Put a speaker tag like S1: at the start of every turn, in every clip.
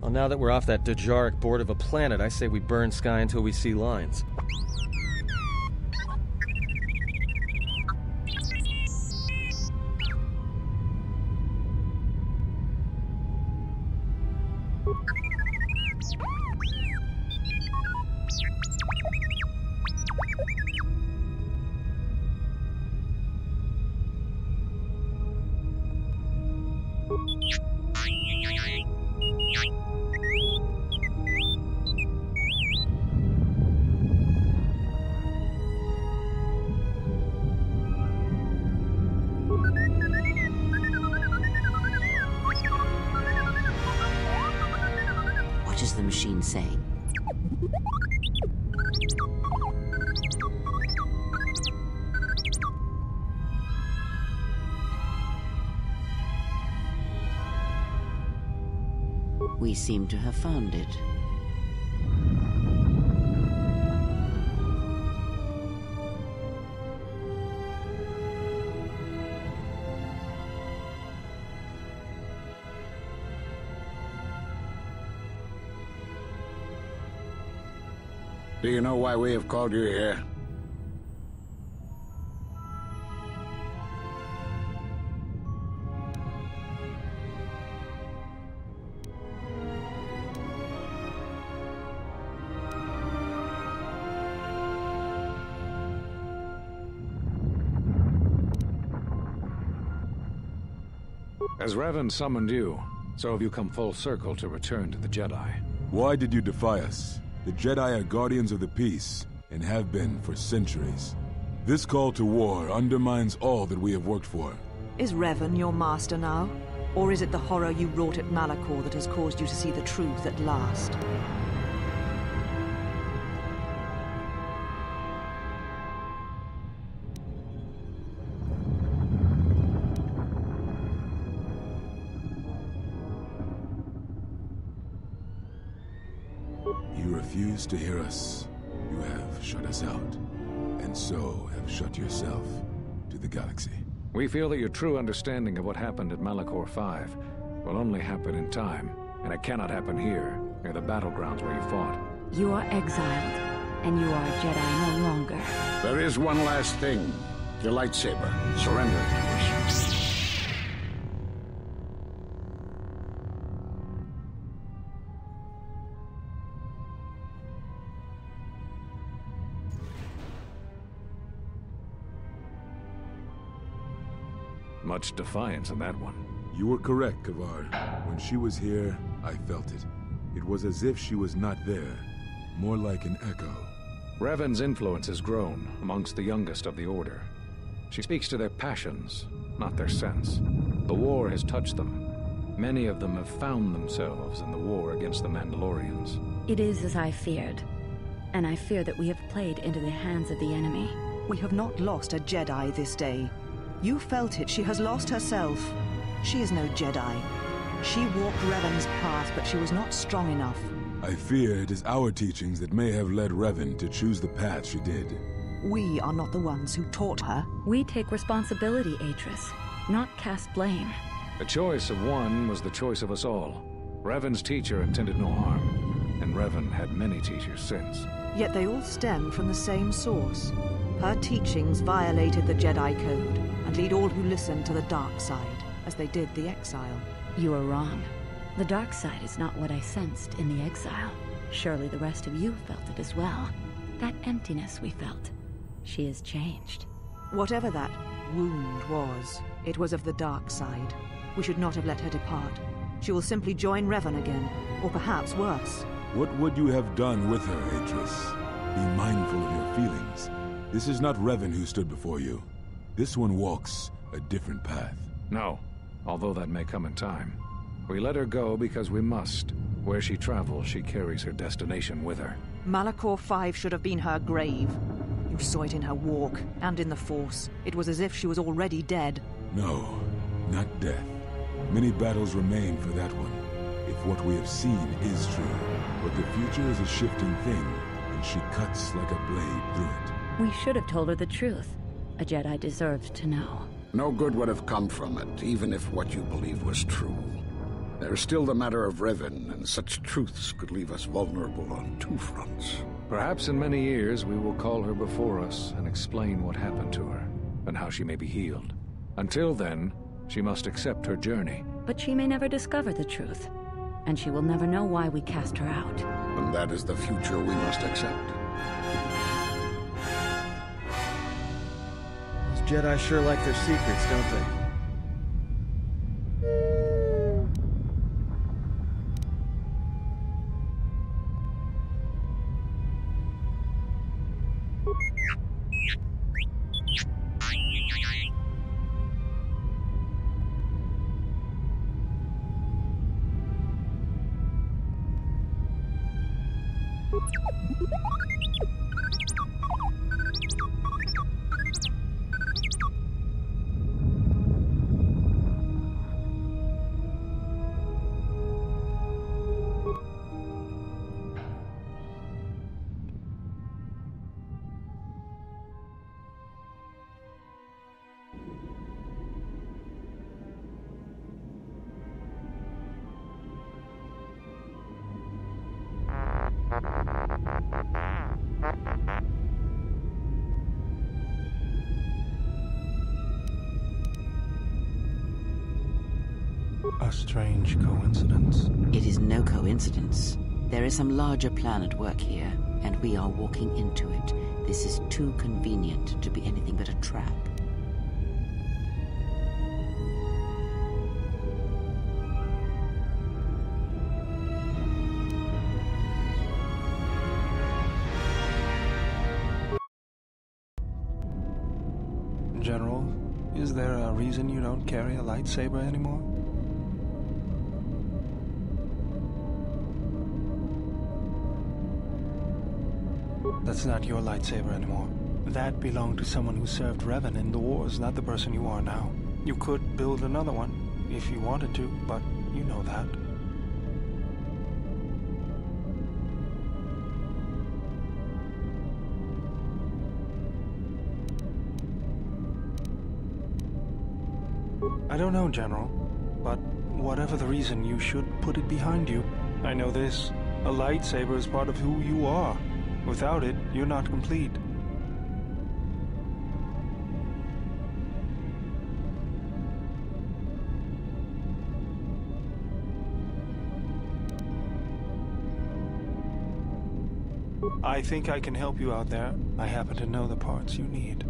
S1: Well, now that we're off that Dejaric board of a planet, I say we burn sky until we see lines.
S2: What is the machine saying? We seem to have found it.
S3: Do you know why we have called you here?
S4: As Revan summoned you, so have you come full circle to return to the Jedi.
S5: Why did you defy us? The Jedi are guardians of the peace, and have been for centuries. This call to war undermines all that we have worked for.
S6: Is Revan your master now? Or is it the horror you wrought at Malachor that has caused you to see the truth at last?
S5: You refuse to hear us. You have shut us out, and so have shut yourself to the galaxy.
S4: We feel that your true understanding of what happened at Malachor 5 will only happen in time, and it cannot happen here, near the battlegrounds where you fought.
S7: You are exiled, and you are a Jedi no longer.
S3: There is one last thing. Your lightsaber. Surrender it to us.
S4: Much defiance in that one.
S5: You were correct, Kavar. When she was here, I felt it. It was as if she was not there. More like an echo.
S4: Revan's influence has grown amongst the youngest of the Order. She speaks to their passions, not their sense. The war has touched them. Many of them have found themselves in the war against the Mandalorians.
S7: It is as I feared, and I fear that we have played into the hands of the enemy.
S6: We have not lost a Jedi this day. You felt it. She has lost herself. She is no Jedi. She walked Revan's path, but she was not strong enough.
S5: I fear it is our teachings that may have led Revan to choose the path she did.
S6: We are not the ones who taught her.
S7: We take responsibility, Atris, not cast blame.
S4: The choice of one was the choice of us all. Revan's teacher intended no harm, and Revan had many teachers since.
S6: Yet they all stem from the same source. Her teachings violated the Jedi Code and lead all who listen to the dark side, as they did the exile.
S7: You are wrong. The dark side is not what I sensed in the exile. Surely the rest of you felt it as well. That emptiness we felt. She has changed.
S6: Whatever that wound was, it was of the dark side. We should not have let her depart. She will simply join Revan again, or perhaps worse.
S5: What would you have done with her, Atris? Be mindful of your feelings. This is not Revan who stood before you. This one walks a different path.
S4: No, although that may come in time. We let her go because we must. Where she travels, she carries her destination with her.
S6: Malachor 5 should have been her grave. You saw it in her walk, and in the Force. It was as if she was already dead.
S5: No, not death. Many battles remain for that one, if what we have seen is true. But the future is a shifting thing, and she cuts like a blade through it.
S7: We should have told her the truth. A Jedi deserves to know.
S3: No good would have come from it, even if what you believed was true. There's still the matter of Revan, and such truths could leave us vulnerable on two fronts.
S4: Perhaps in many years we will call her before us and explain what happened to her, and how she may be healed. Until then, she must accept her journey.
S7: But she may never discover the truth, and she will never know why we cast her out.
S3: And that is the future we must accept.
S1: Those Jedi sure like their secrets, don't they?
S8: A strange coincidence.
S2: It is no coincidence. There is some larger plan at work here, and we are walking into it. This is too convenient to be anything but a trap.
S8: General, is there a reason you don't carry a lightsaber anymore? That's not your lightsaber anymore. That belonged to someone who served Revan in the wars, not the person you are now. You could build another one, if you wanted to, but you know that. I don't know, General, but whatever the reason, you should put it behind you. I know this. A lightsaber is part of who you are. Without it, you're not complete. I think I can help you out there. I happen to know the parts you need.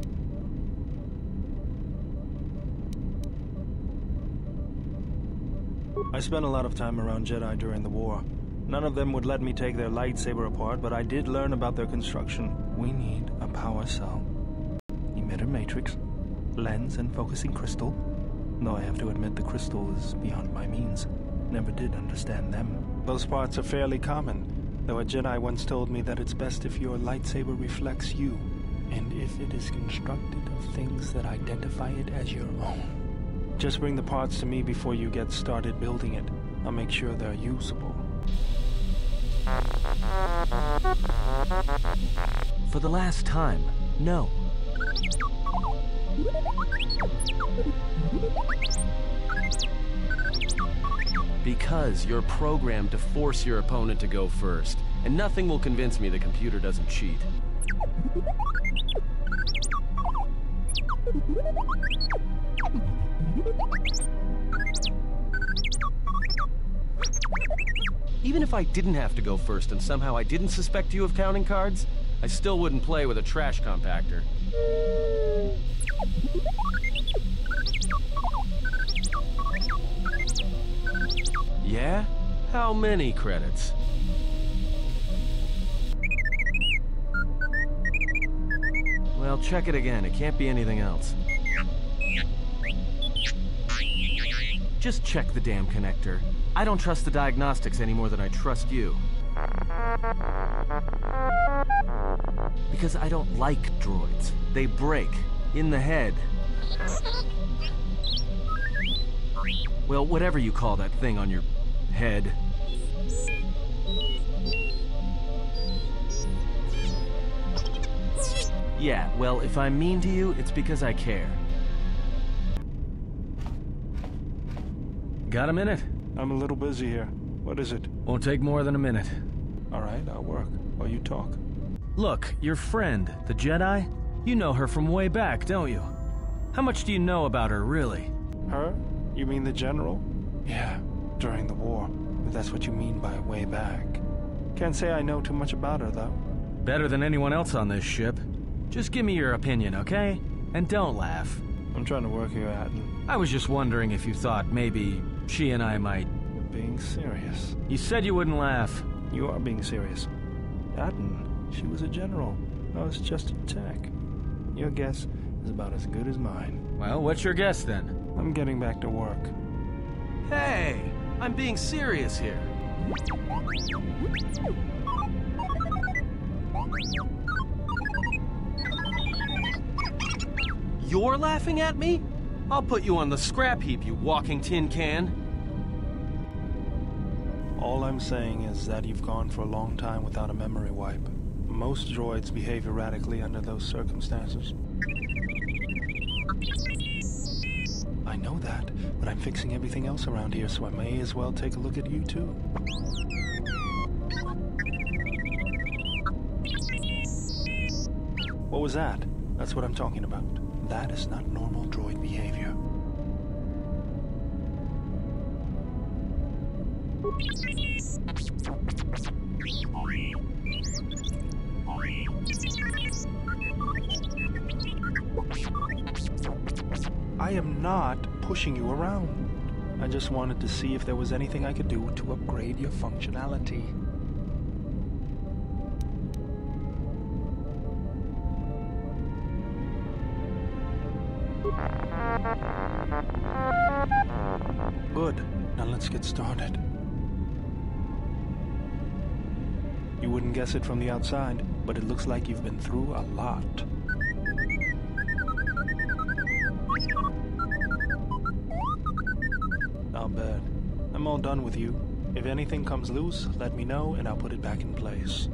S8: I spent a lot of time around Jedi during the war. None of them would let me take their lightsaber apart, but I did learn about their construction. We need a power cell, emitter matrix, lens and focusing crystal. Though I have to admit the crystal is beyond my means. Never did understand them. Those parts are fairly common, though a Jedi once told me that it's best if your lightsaber reflects you, and if it is constructed of things that identify it as your own. Just bring the parts to me before you get started building it. I'll make sure they're usable.
S1: For the last time, no. Because you're programmed to force your opponent to go first, and nothing will convince me the computer doesn't cheat. Even if I didn't have to go first and somehow I didn't suspect you of counting cards, I still wouldn't play with a trash compactor. Yeah? How many credits? Well, check it again. It can't be anything else. Just check the damn connector. I don't trust the diagnostics any more than I trust you. Because I don't like droids. They break. In the head. Well, whatever you call that thing on your head. Yeah, well, if I'm mean to you, it's because I care. Got a minute?
S8: I'm a little busy here. What is it?
S1: Won't take more than a minute.
S8: All right, I'll work while you talk.
S1: Look, your friend, the Jedi, you know her from way back, don't you? How much do you know about her, really?
S8: Her? You mean the General? Yeah, during the war. If that's what you mean by way back. Can't say I know too much about her, though.
S1: Better than anyone else on this ship. Just give me your opinion, okay? And don't laugh.
S8: I'm trying to work here, Hatton.
S1: I was just wondering if you thought maybe she and I might...
S8: You're being serious.
S1: You said you wouldn't laugh.
S8: You are being serious. Hatton, she was a general. I was just a tech. Your guess is about as good as mine.
S1: Well, what's your guess then?
S8: I'm getting back to work.
S1: Hey! I'm being serious here. You're laughing at me? I'll put you on the scrap heap, you walking tin can.
S8: All I'm saying is that you've gone for a long time without a memory wipe. Most droids behave erratically under those circumstances. I know that, but I'm fixing everything else around here, so I may as well take a look at you too. What was that? That's what I'm talking about. That is not normal droid behavior. I am not pushing you around. I just wanted to see if there was anything I could do to upgrade your functionality. Good. Now let's get started. You wouldn't guess it from the outside, but it looks like you've been through a lot. I'll bet. I'm all done with you. If anything comes loose, let me know and I'll put it back in place.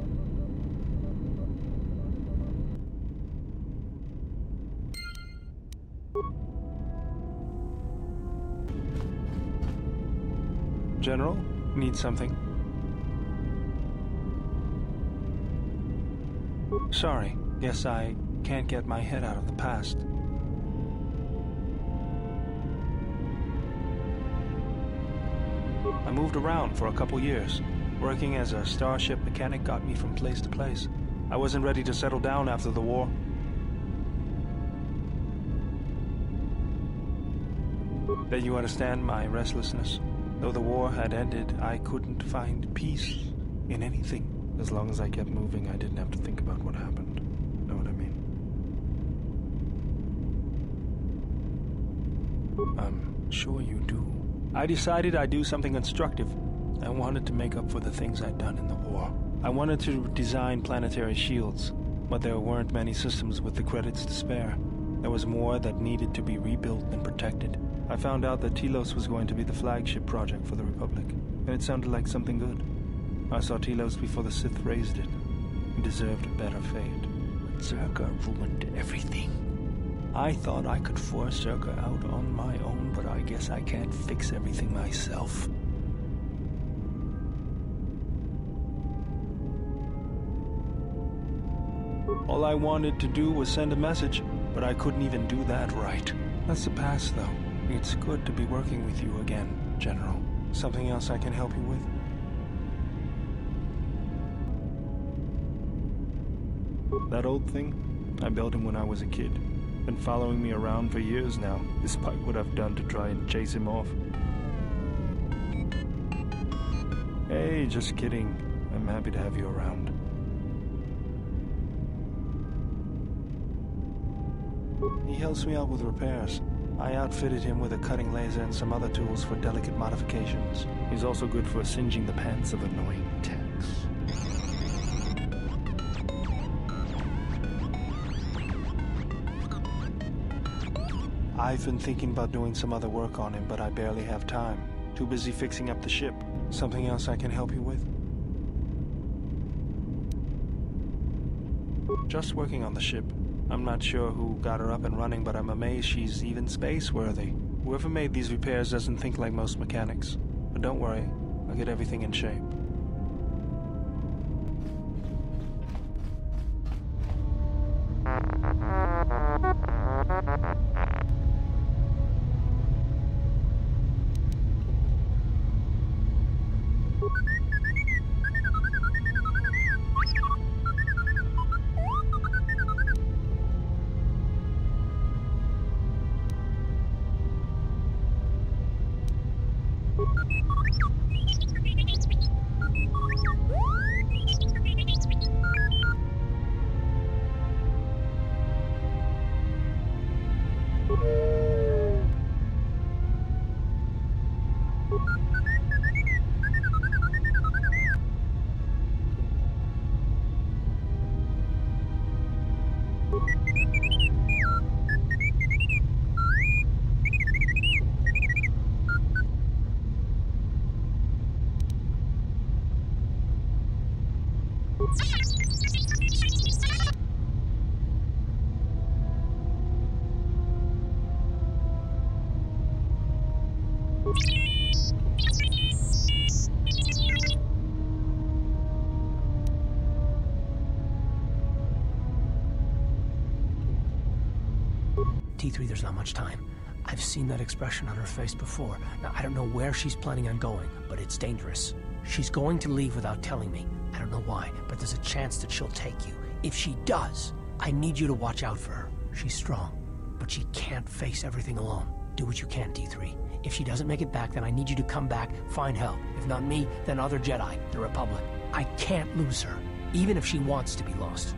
S8: General, need something? Sorry, guess I can't get my head out of the past. I moved around for a couple years. Working as a starship mechanic got me from place to place. I wasn't ready to settle down after the war. Bet you understand my restlessness. Though the war had ended, I couldn't find peace in anything. As long as I kept moving, I didn't have to think about what happened. Know what I mean? I'm sure you do. I decided I'd do something constructive. I wanted to make up for the things I'd done in the war. I wanted to design planetary shields, but there weren't many systems with the credits to spare. There was more that needed to be rebuilt and protected. I found out that Telos was going to be the flagship project for the Republic, and it sounded like something good. I saw Telos before the Sith raised it. He deserved a better fate. But Zerka ruined everything. I thought I could force Zerka out on my own, but I guess I can't fix everything myself. All I wanted to do was send a message, but I couldn't even do that right. That's the past, though. It's good to be working with you again, General. Something else I can help you with? That old thing? I built him when I was a kid. Been following me around for years now, despite what I've done to try and chase him off. Hey, just kidding. I'm happy to have you around. He helps me out with repairs. I outfitted him with a cutting laser and some other tools for delicate modifications. He's also good for singeing the pants of annoying techs. I've been thinking about doing some other work on him, but I barely have time. Too busy fixing up the ship. Something else I can help you with? Just working on the ship. I'm not sure who got her up and running, but I'm amazed she's even space-worthy. Whoever made these repairs doesn't think like most mechanics. But don't worry, I'll get everything in shape.
S9: T3, there's not much time. I've seen that expression on her face before. Now, I don't know where she's planning on going, but it's dangerous. She's going to leave without telling me. I don't know why, but there's a chance that she'll take you. If she does, I need you to watch out for her. She's strong, but she can't face everything alone. Do what you can, T3. If she doesn't make it back, then I need you to come back, find help. If not me, then other Jedi, the Republic. I can't lose her, even if she wants to be lost.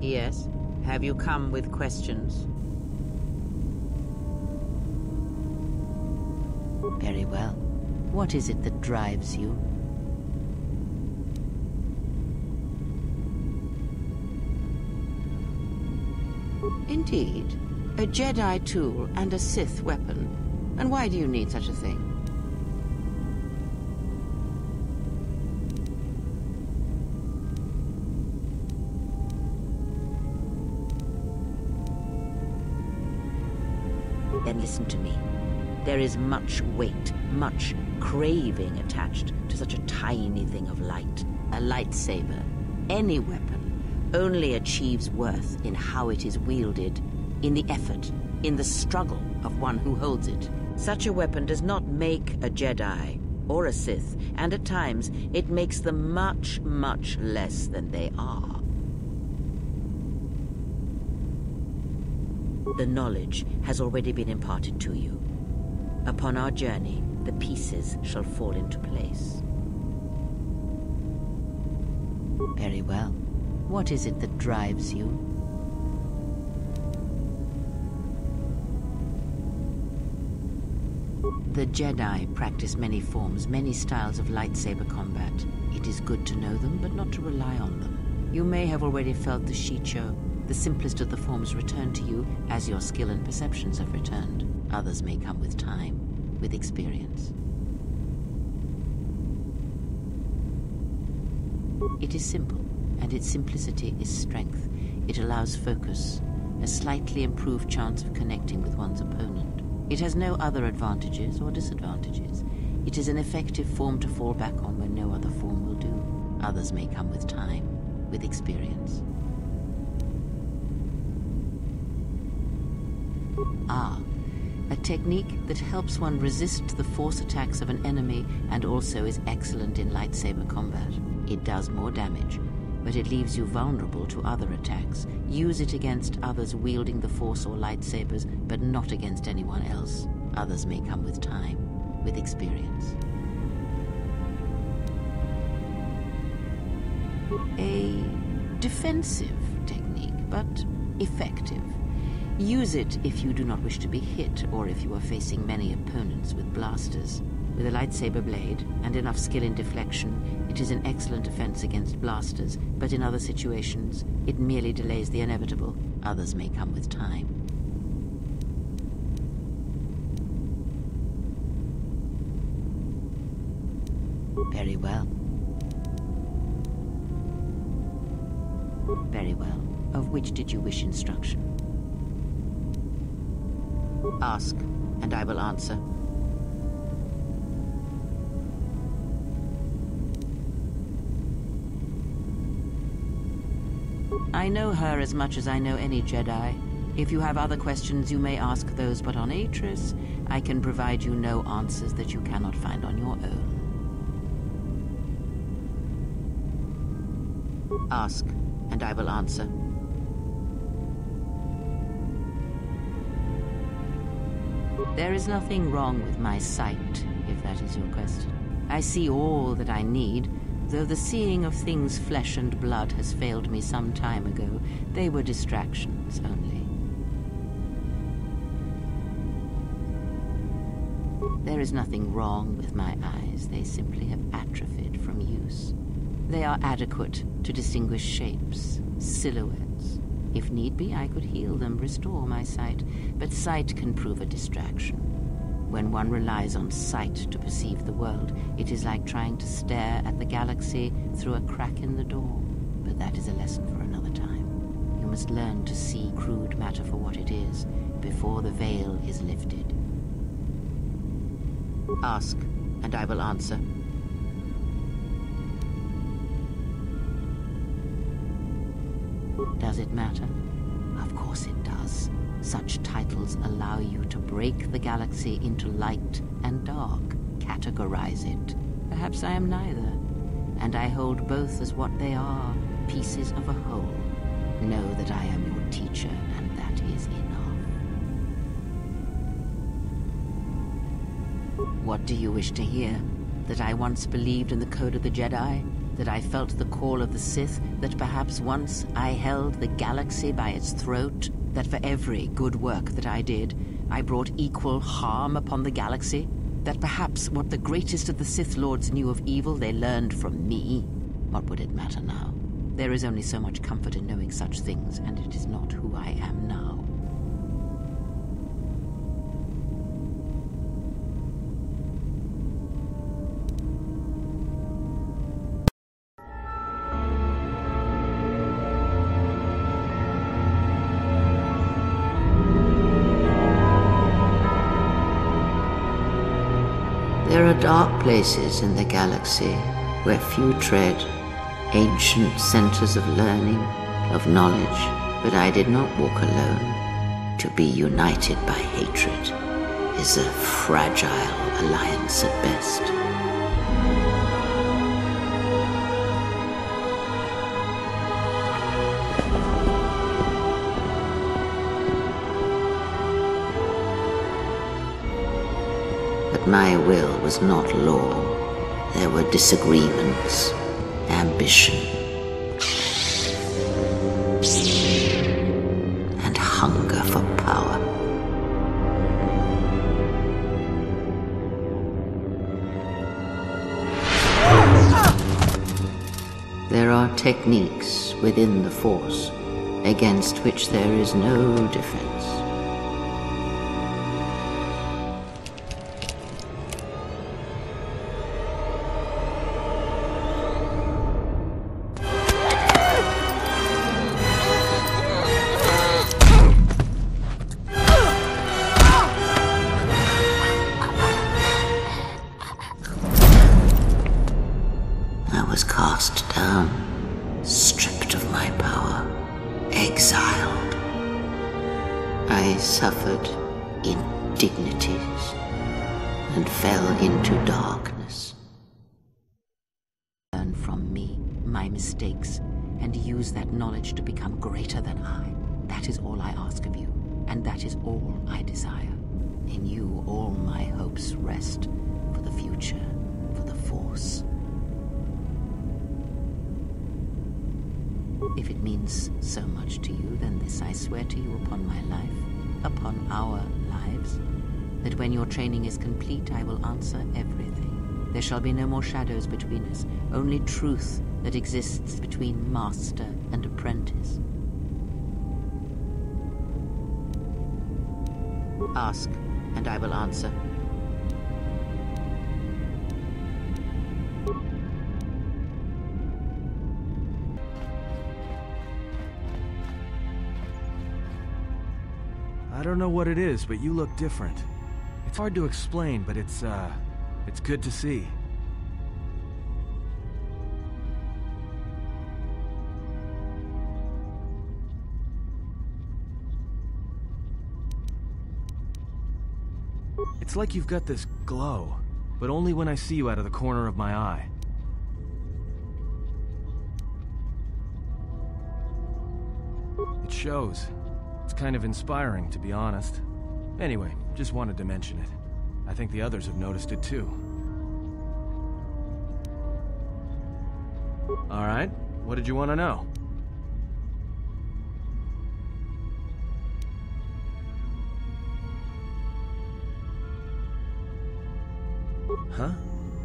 S2: Yes? Have you come with questions? Very well. What is it that drives you? Indeed. A Jedi tool and a Sith weapon. And why do you need such a thing? Then listen to me. There is much weight, much craving attached to such a tiny thing of light. A lightsaber, any weapon, only achieves worth in how it is wielded, in the effort, in the struggle of one who holds it. Such a weapon does not make a Jedi or a Sith, and at times it makes them much, much less than they are. The knowledge has already been imparted to you. Upon our journey, the pieces shall fall into place. Very well. What is it that drives you? The Jedi practice many forms, many styles of lightsaber combat. It is good to know them, but not to rely on them. You may have already felt the Shicho, the simplest of the forms, return to you as your skill and perceptions have returned. Others may come with time, with experience. It is simple, and its simplicity is strength. It allows focus, a slightly improved chance of connecting with one's opponent. It has no other advantages or disadvantages. It is an effective form to fall back on when no other form will do. Others may come with time, with experience. Ah, a technique that helps one resist the force attacks of an enemy and also is excellent in lightsaber combat. It does more damage, but it leaves you vulnerable to other attacks. Use it against others wielding the force or lightsabers, but not against anyone else. Others may come with time, with experience. A defensive technique, but effective. Use it if you do not wish to be hit, or if you are facing many opponents with blasters. With a lightsaber blade and enough skill in deflection, it is an excellent defense against blasters, but in other situations, it merely delays the inevitable. Others may come with time. Very well. Very well. Of which did you wish instruction? Ask, and I will answer. I know her as much as I know any Jedi. If you have other questions, you may ask those, but on Atris, I can provide you no answers that you cannot find on your own. Ask, and I will answer. There is nothing wrong with my sight, if that is your question. I see all that I need, though the seeing of things flesh and blood has failed me some time ago. They were distractions only. There is nothing wrong with my eyes. They simply have atrophied from use. They are adequate to distinguish shapes, silhouettes. If need be, I could heal them, restore my sight. But sight can prove a distraction. When one relies on sight to perceive the world, it is like trying to stare at the galaxy through a crack in the door. But that is a lesson for another time. You must learn to see crude matter for what it is, before the veil is lifted. Ask, and I will answer. Does it matter? Of course it does. Such titles allow you to break the galaxy into light and dark, categorize it. Perhaps I am neither, and I hold both as what they are, pieces of a whole. Know that I am your teacher, and that is enough. What do you wish to hear? That I once believed in the code of the Jedi? That I felt the call of the Sith? That perhaps once I held the galaxy by its throat? That for every good work that I did, I brought equal harm upon the galaxy? That perhaps what the greatest of the Sith Lords knew of evil they learned from me? What would it matter now? There is only so much comfort in knowing such things, and it is not who I am now. There are dark places in the galaxy where few tread, ancient centers of learning, of knowledge, but I did not walk alone. To be united by hatred is a fragile alliance at best. My will was not law. There were disagreements, ambition, and hunger for power. There are techniques within the Force against which there is no defense. Cast down, stripped of my power, exiled. I suffered indignities and fell into darkness. Learn from me my mistakes and use that knowledge to become greater than I. That is all I ask of you, and that is all I desire. In you all my hopes rest for the future, for the Force. If it means so much to you, then this I swear to you upon my life, upon our lives, that when your training is complete, I will answer everything. There shall be no more shadows between us, only truth that exists between master and apprentice. Ask, and I will answer.
S8: I don't know what it is, but you look different. It's hard to explain, but it's good to see.
S1: It's like you've got this glow, but only when I see you out of the corner of my eye. It shows. It's kind of inspiring, to be honest. Anyway, just wanted to mention it. I think the others have noticed it too. Alright, what did you want to know? Huh?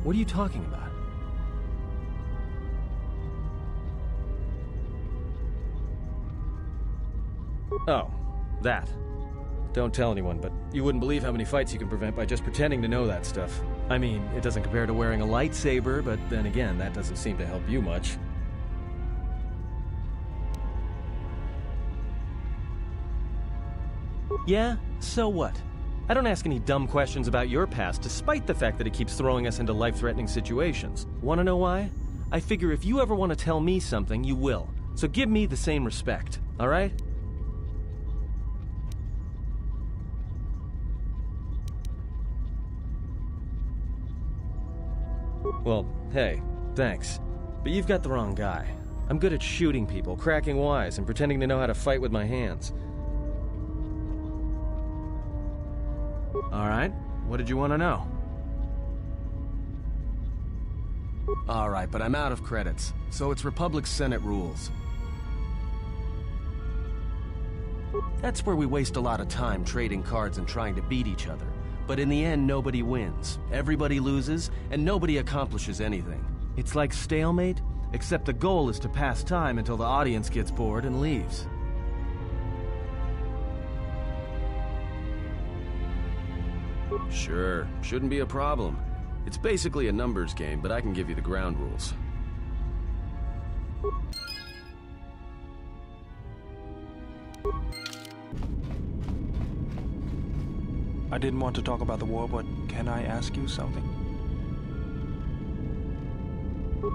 S1: What are you talking about? Oh, that. Don't tell anyone, but you wouldn't believe how many fights you can prevent by just pretending to know that stuff. I mean, it doesn't compare to wearing a lightsaber, but then again, that doesn't seem to help you much. Yeah? So what? I don't ask any dumb questions about your past, despite the fact that it keeps throwing us into life-threatening situations. Want to know why? I figure if you ever want to tell me something, you will. So give me the same respect, alright? Well, hey, thanks. But you've got the wrong guy. I'm good at shooting people, cracking wise, and pretending to know how to fight with my hands. Alright, what did you want to know? Alright, but I'm out of credits, so it's Republic Senate rules. That's where we waste a lot of time trading cards and trying to beat each other. But in the end, nobody wins. Everybody loses, and nobody accomplishes anything. It's like stalemate, except the goal is to pass time until the audience gets bored and leaves. Sure, shouldn't be a problem. It's basically a numbers game, but I can give you the ground rules.
S8: I didn't want to talk about the war, but can I ask you something?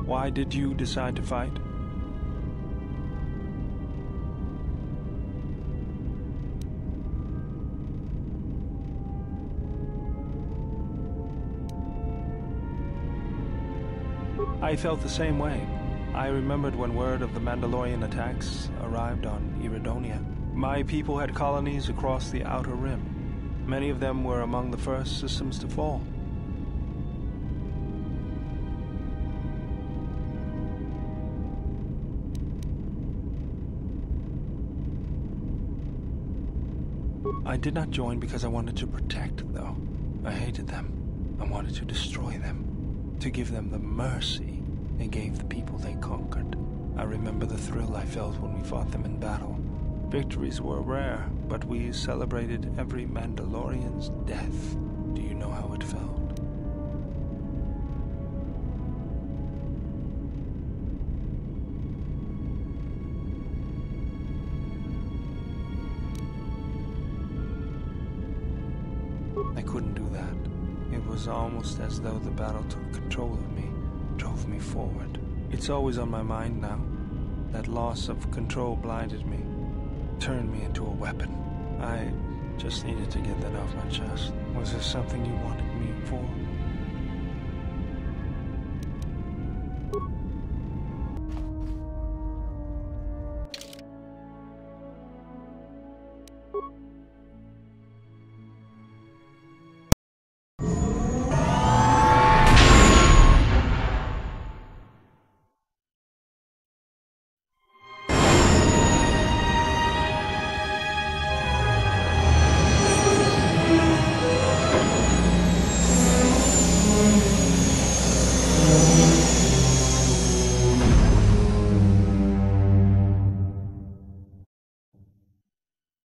S8: Why did you decide to fight? I felt the same way. I remembered when word of the Mandalorian attacks arrived on Iridonia. My people had colonies across the Outer Rim. Many of them were among the first systems to fall. I did not join because I wanted to protect, though. I hated them. I wanted to destroy them. To give them the mercy they gave the people they conquered. I remember the thrill I felt when we fought them in battle. Victories were rare, but we celebrated every Mandalorian's death. Do you know how it felt? I couldn't do that. It was almost as though the battle took control of me, drove me forward. It's always on my mind now. That loss of control blinded me. Turned me into a weapon. I just needed to get that off my chest. Was there something you wanted me for?